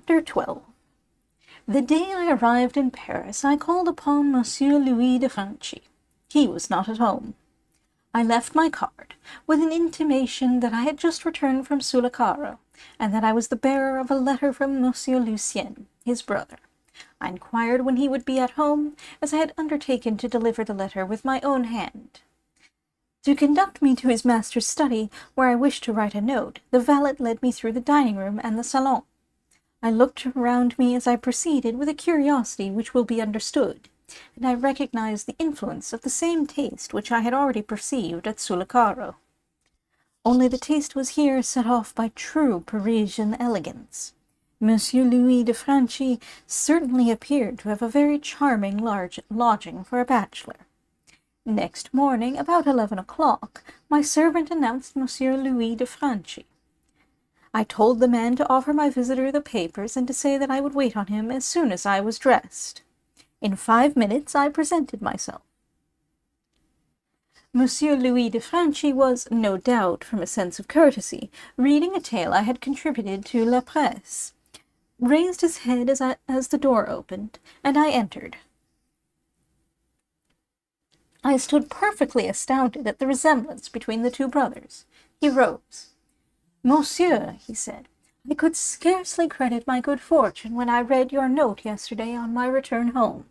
Chapter 12. The day I arrived in Paris, I called upon Monsieur Louis de Franchi. He was not at home. I left my card, with an intimation that I had just returned from Sullacaro, and that I was the bearer of a letter from Monsieur Lucien, his brother. I inquired when he would be at home, as I had undertaken to deliver the letter with my own hand. To conduct me to his master's study, where I wished to write a note, the valet led me through the dining-room and the salon. I looked around me as I proceeded with a curiosity which will be understood, and I recognized the influence of the same taste which I had already perceived at Sullacaro. Only the taste was here set off by true Parisian elegance. Monsieur Louis de Franchi certainly appeared to have a very charming large lodging for a bachelor. Next morning, about 11 o'clock, my servant announced Monsieur Louis de Franchi. I told the man to offer my visitor the papers and to say that I would wait on him as soon as I was dressed. In 5 minutes I presented myself. Monsieur Louis de Franchi was, no doubt, from a sense of courtesy, reading a tale I had contributed to La Presse, raised his head as the door opened, and I entered. I stood perfectly astounded at the resemblance between the two brothers. He rose. "Monsieur," he said, "I could scarcely credit my good fortune when I read your note yesterday on my return home.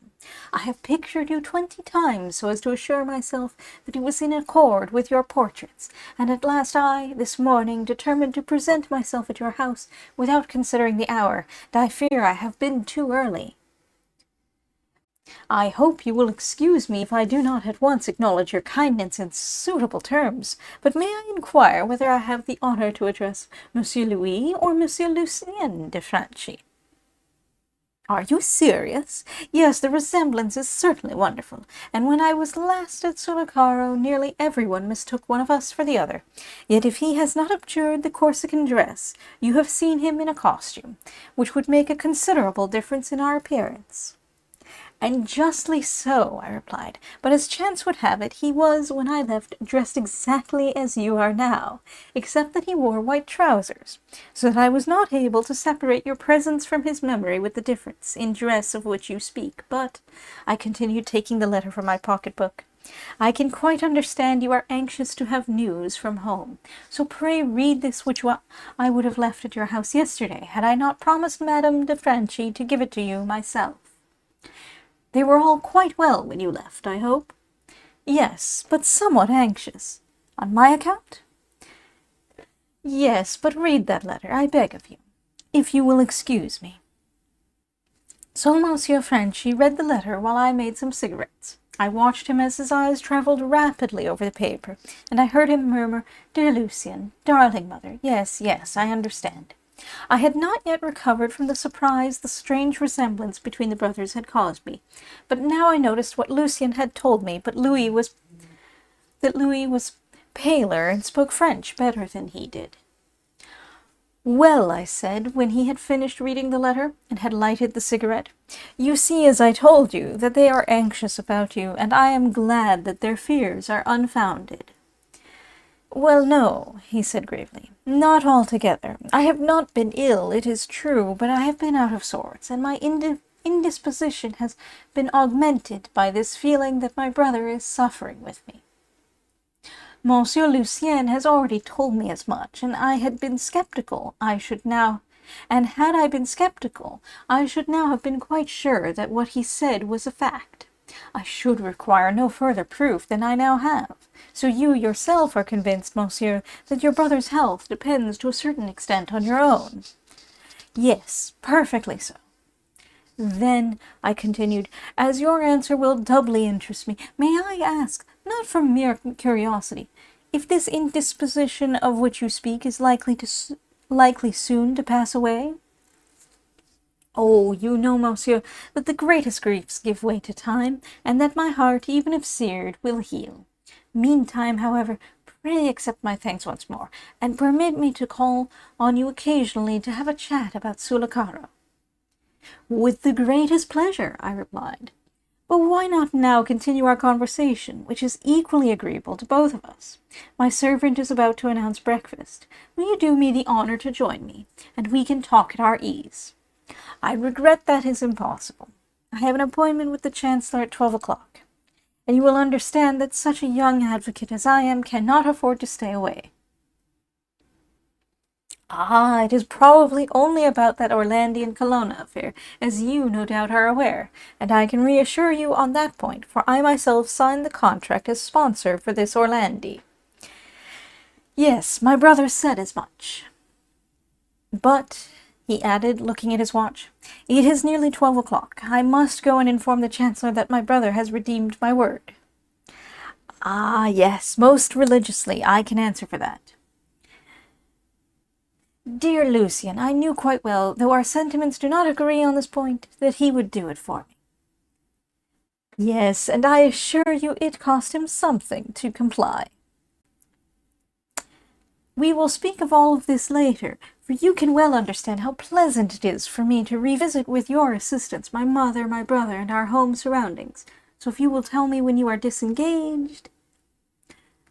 I have pictured you 20 times so as to assure myself that it was in accord with your portraits, and at last I, this morning, determined to present myself at your house without considering the hour, and I fear I have been too early. I hope you will excuse me if I do not at once acknowledge your kindness in suitable terms, but may I inquire whether I have the honor to address Monsieur Louis or Monsieur Lucien de Franchi?" "Are you serious? Yes, the resemblance is certainly wonderful, and when I was last at Sullacaro, nearly everyone mistook one of us for the other. Yet if he has not abjured the Corsican dress, you have seen him in a costume, which would make a considerable difference in our appearance." "And justly so," I replied, "but as chance would have it, he was, when I left, dressed exactly as you are now, except that he wore white trousers, so that I was not able to separate your presence from his memory with the difference in dress of which you speak. But," I continued, taking the letter from my pocket-book, "I can quite understand you are anxious to have news from home, so pray read this which I would have left at your house yesterday, had I not promised Madame de Franchi to give it to you myself. They were all quite well when you left, I hope?" "Yes, but somewhat anxious." "On my account?" "Yes, but read that letter, I beg of you, if you will excuse me." So Monsieur Franchi read the letter while I made some cigarettes. I watched him as his eyes travelled rapidly over the paper, and I heard him murmur, "Dear Lucien, darling mother, yes, yes, I understand." I had not yet recovered from the surprise the strange resemblance between the brothers had caused me, but now I noticed what Lucien had told me, that Louis was paler and spoke French better than he did. "Well," I said, when he had finished reading the letter, and had lighted the cigarette, "you see, as I told you, that they are anxious about you, and I am glad that their fears are unfounded." "Well, no," he said gravely, "not altogether. I have not been ill, it is true, but I have been out of sorts, and my indisposition has been augmented by this feeling that my brother is suffering with me. Monsieur Lucien has already told me as much, and had I been skeptical, I should now have been quite sure that what he said was a fact. I should require no further proof than I now have. So you yourself are convinced, monsieur, that your brother's health depends to a certain extent on your own?" "Yes, perfectly so." "Then," I continued, "as your answer will doubly interest me, may I ask, not from mere curiosity, if this indisposition of which you speak is likely soon to pass away?" "Oh, you know, monsieur, that the greatest griefs give way to time, and that my heart, even if seared, will heal. Meantime, however, pray accept my thanks once more, and permit me to call on you occasionally to have a chat about Sullacaro." "With the greatest pleasure," I replied. "But why not now continue our conversation, which is equally agreeable to both of us? My servant is about to announce breakfast. Will you do me the honor to join me, and we can talk at our ease?" I regret that is impossible. I have an appointment with the Chancellor at 12 o'clock, and you will understand that such a young advocate as I am cannot afford to stay away. Ah, it is probably only about that Orlandi and Colonna affair, as you no doubt are aware, and I can reassure you on that point, for I myself signed the contract as sponsor for this Orlandi. Yes, my brother said as much. But, he added, looking at his watch, it is nearly 12 o'clock. I must go and inform the Chancellor that my brother has redeemed my word. Ah, yes, most religiously, I can answer for that. Dear Lucian, I knew quite well, though our sentiments do not agree on this point, that he would do it for me. Yes, and I assure you it cost him something to comply. We will speak of all of this later, for you can well understand how pleasant it is for me to revisit with your assistance my mother, my brother, and our home surroundings. So if you will tell me when you are disengaged...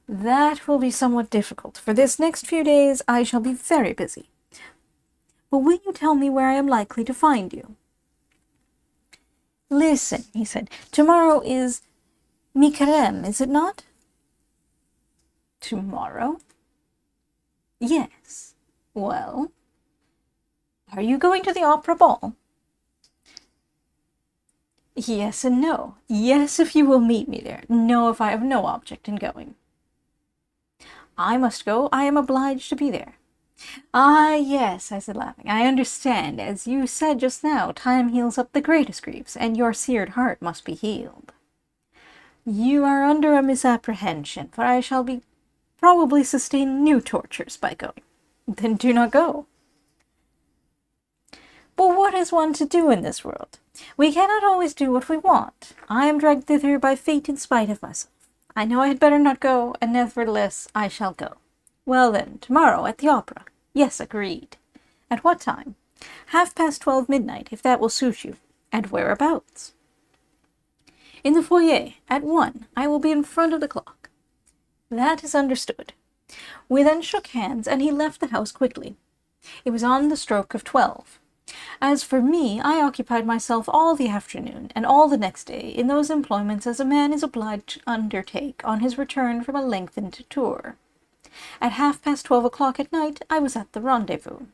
That will be somewhat difficult, for this next few days I shall be very busy. But will you tell me where I am likely to find you? Listen, he said, tomorrow is mi-carême, is it not? Tomorrow? Yes. Well, are you going to the opera ball? Yes and no. Yes, if you will meet me there. No, if I have no object in going. I must go. I am obliged to be there. Ah, yes, I said, laughing. I understand. As you said just now, time heals up the greatest griefs, and your seared heart must be healed. You are under a misapprehension, for I shall be probably sustain new tortures by going. Then do not go. But what is one to do in this world? We cannot always do what we want. I am dragged thither by fate in spite of myself. I know I had better not go, and nevertheless I shall go. Well then, tomorrow at the opera. Yes, agreed. At what time? 12:30 midnight, if that will suit you. And whereabouts? In the foyer, at 1. I will be in front of the clock. That is understood. We then shook hands, and he left the house quickly. It was on the stroke of 12. As for me, I occupied myself all the afternoon, and all the next day, in those employments as a man is obliged to undertake on his return from a lengthened tour. At 12:30 o'clock at night, I was at the rendezvous.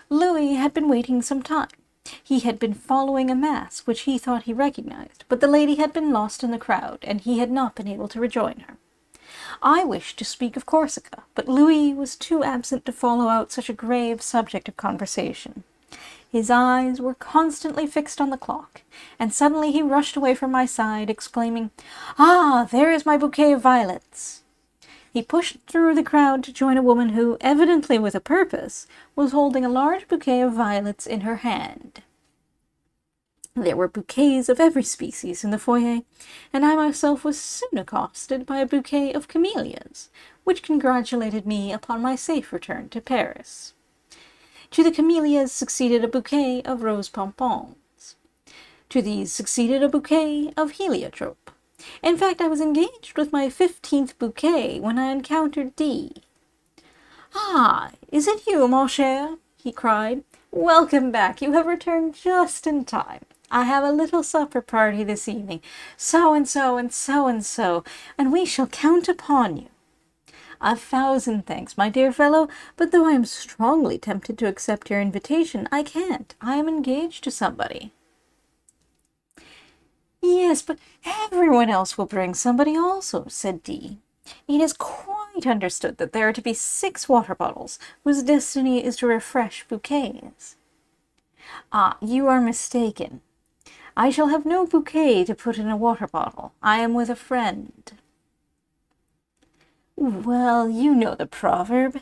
Louis had been waiting some time. He had been following a mass, which he thought he recognized, but the lady had been lost in the crowd, and he had not been able to rejoin her. I wished to speak of Corsica, but Louis was too absent to follow out such a grave subject of conversation. His eyes were constantly fixed on the clock, and suddenly he rushed away from my side, exclaiming, "Ah, there is my bouquet of violets!" He pushed through the crowd to join a woman who, evidently with a purpose, was holding a large bouquet of violets in her hand. There were bouquets of every species in the foyer, and I myself was soon accosted by a bouquet of camellias, which congratulated me upon my safe return to Paris. To the camellias succeeded a bouquet of rose pompons. To these succeeded a bouquet of heliotrope. In fact, I was engaged with my 15th bouquet when I encountered D. "Ah, is it you, mon cher?" he cried. "Welcome back. You have returned just in time. I have a little supper party this evening, so-and-so and so-and-so, and we shall count upon you." "A thousand thanks, my dear fellow, but though I am strongly tempted to accept your invitation, I can't. I am engaged to somebody." "Yes, but everyone else will bring somebody also," said D. "It is quite understood that there are to be 6 water bottles, whose destiny is to refresh bouquets." "Ah, you are mistaken. I shall have no bouquet to put in a water bottle. I am with a friend." "Well, you know the proverb,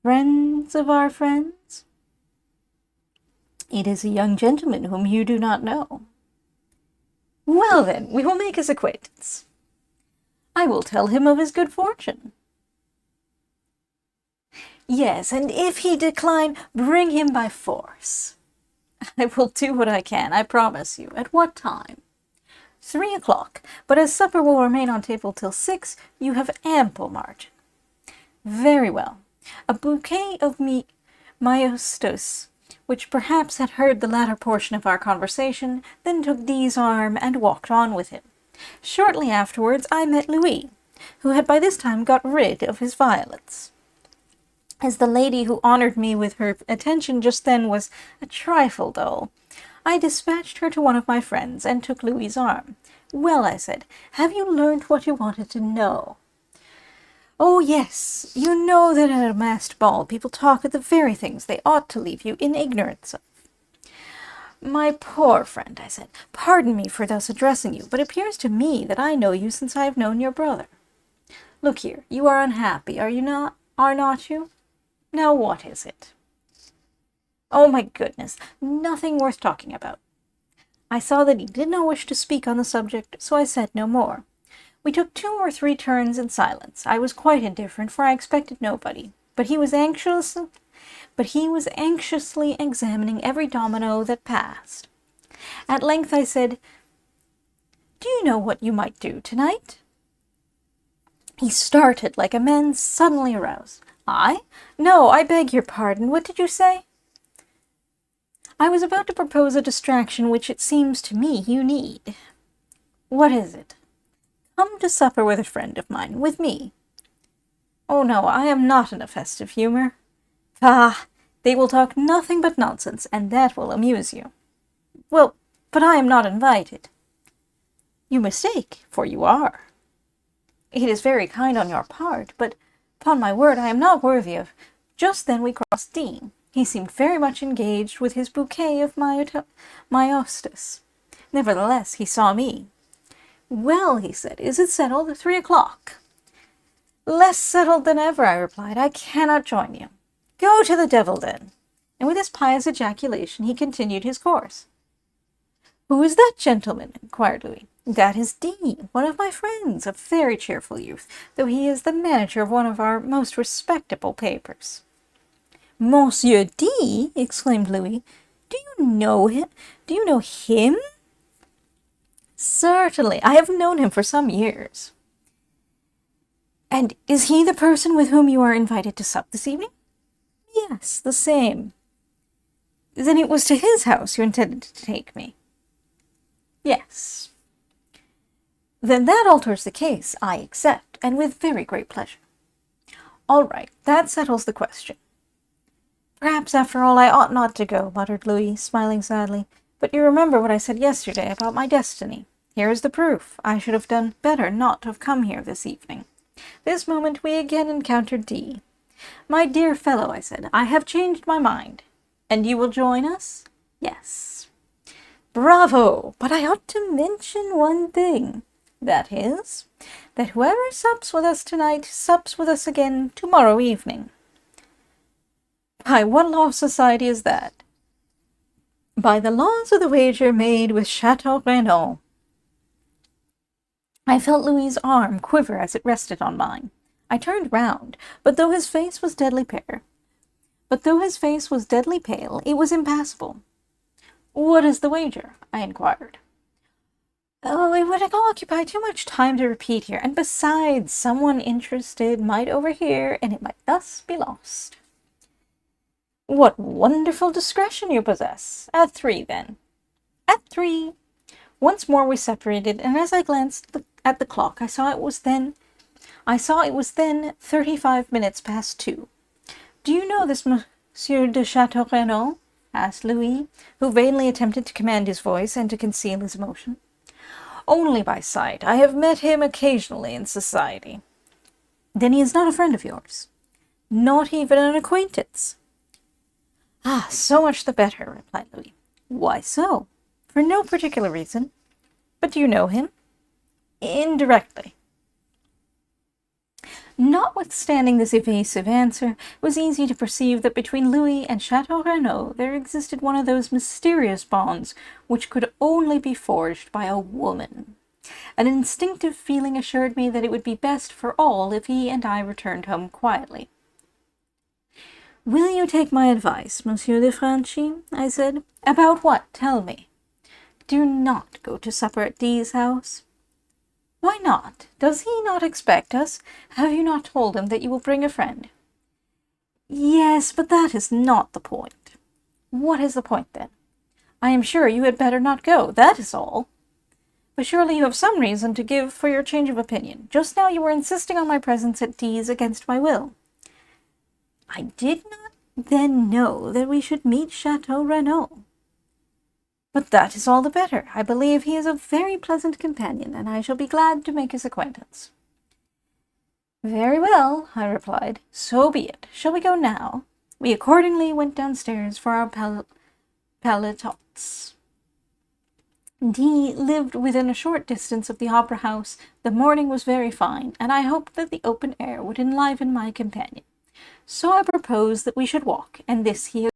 friends of our friends." "It is a young gentleman whom you do not know." "Well, then, we will make his acquaintance. I will tell him of his good fortune." "Yes, and if he decline, bring him by force." "I will do what I can, I promise you. At what time?" 3 o'clock, but as supper will remain on table till 6, you have ample margin." "Very well. A bouquet of maestos which perhaps had heard the latter portion of our conversation, then took D's arm and walked on with him. Shortly afterwards I met Louis, who had by this time got rid of his violets. As the lady who honoured me with her attention just then was a trifle dull, I dispatched her to one of my friends, and took Louis's arm. "Well," I said, "have you learnt what you wanted to know?" "Oh, yes. You know that at a masked ball people talk of the very things they ought to leave you in ignorance of." "My poor friend," I said, "pardon me for thus addressing you, but it appears to me that I know you since I have known your brother. Look here, you are unhappy, are not you? Now what is it?" "Oh, my goodness, nothing worth talking about." I saw that he did not wish to speak on the subject, so I said no more. We took 2 or 3 turns in silence. I was quite indifferent, for I expected nobody, but he was anxiously examining every domino that passed. At length I said, "Do you know what you might do tonight?" He started like a man suddenly aroused. "I? No, I beg your pardon. What did you say?" "I was about to propose a distraction which it seems to me you need." "What is it?" "Come to supper with a friend of mine, with me." "Oh, no, I am not in a festive humour." "Ah, they will talk nothing but nonsense, and that will amuse you." "Well, but I am not invited." "You mistake, for you are." "It is very kind on your part, but, upon my word, I am not worthy of—" Just then we crossed Dean. He seemed very much engaged with his bouquet of myostis. Nevertheless, he saw me. "Well," he said, "is it settled? 3 o'clock?" "Less settled than ever," I replied. "I cannot join you." "Go to the devil, then." And with this pious ejaculation he continued his course. "Who is that gentleman?" inquired Louis. "That is D, one of my friends, a very cheerful youth, though he is the manager of one of our most respectable papers." "Monsieur D!" exclaimed Louis. "Do you know him? Do you know him?" "Certainly. I have known him for some years." "And is he the person with whom you are invited to sup this evening?" "Yes, the same." "Then it was to his house you intended to take me?" "Yes." "Then that alters the case. I accept, and with very great pleasure." "All right, that settles the question." "Perhaps, after all, I ought not to go," muttered Louis, smiling sadly. "But you remember what I said yesterday about my destiny. Here is the proof. I should have done better not to have come here this evening." This moment we again encountered D. "My dear fellow," I said, "I have changed my mind." "And you will join us?" "Yes." "Bravo! But I ought to mention one thing." "That is?" "That whoever sups with us tonight sups with us again tomorrow evening." "By what law of society is that?" "By the laws of the wager made with Chateau Renaud." I felt Louis's arm quiver as it rested on mine. I turned round, but though his face was deadly pale, it was impassable. "What is the wager?" I inquired. "Oh, it would occupy too much time to repeat here, and besides, someone interested might overhear, and it might thus be lost." "What wonderful discretion you possess! At 3, then." "At 3." Once more we separated, and as I glanced at the clock, I saw it was then 35 minutes past 2. "Do you know this Monsieur de Chateau Renaud?" asked Louis, who vainly attempted to command his voice and to conceal his emotion. "Only by sight. I have met him occasionally in society." "Then he is not a friend of yours?" "Not even an acquaintance." "Ah, so much the better," replied Louis. "Why so?" "For no particular reason." "But do you know him?" "Indirectly." Notwithstanding this evasive answer, it was easy to perceive that between Louis and Chateau Renaud there existed one of those mysterious bonds which could only be forged by a woman. An instinctive feeling assured me that it would be best for all if he and I returned home quietly. "Will you take my advice, Monsieur de Franchi?" I said. "About what? Tell me." "Do not go to supper at D's house." "Why not? Does he not expect us? Have you not told him that you will bring a friend?" "Yes, but that is not the point." What is the point, then? I am sure you had better not go, that is all. But surely you have some reason to give for your change of opinion. Just now you were insisting on my presence at teas against my will. I did not then know that we should meet Chateau Renaud. But that is all the better. I believe he is a very pleasant companion, and I shall be glad to make his acquaintance. Very well, I replied. So be it. Shall we go now? We accordingly went downstairs for our paletots. D lived within a short distance of the opera house. The morning was very fine, and I hoped that the open air would enliven my companion. So I proposed that we should walk, and this he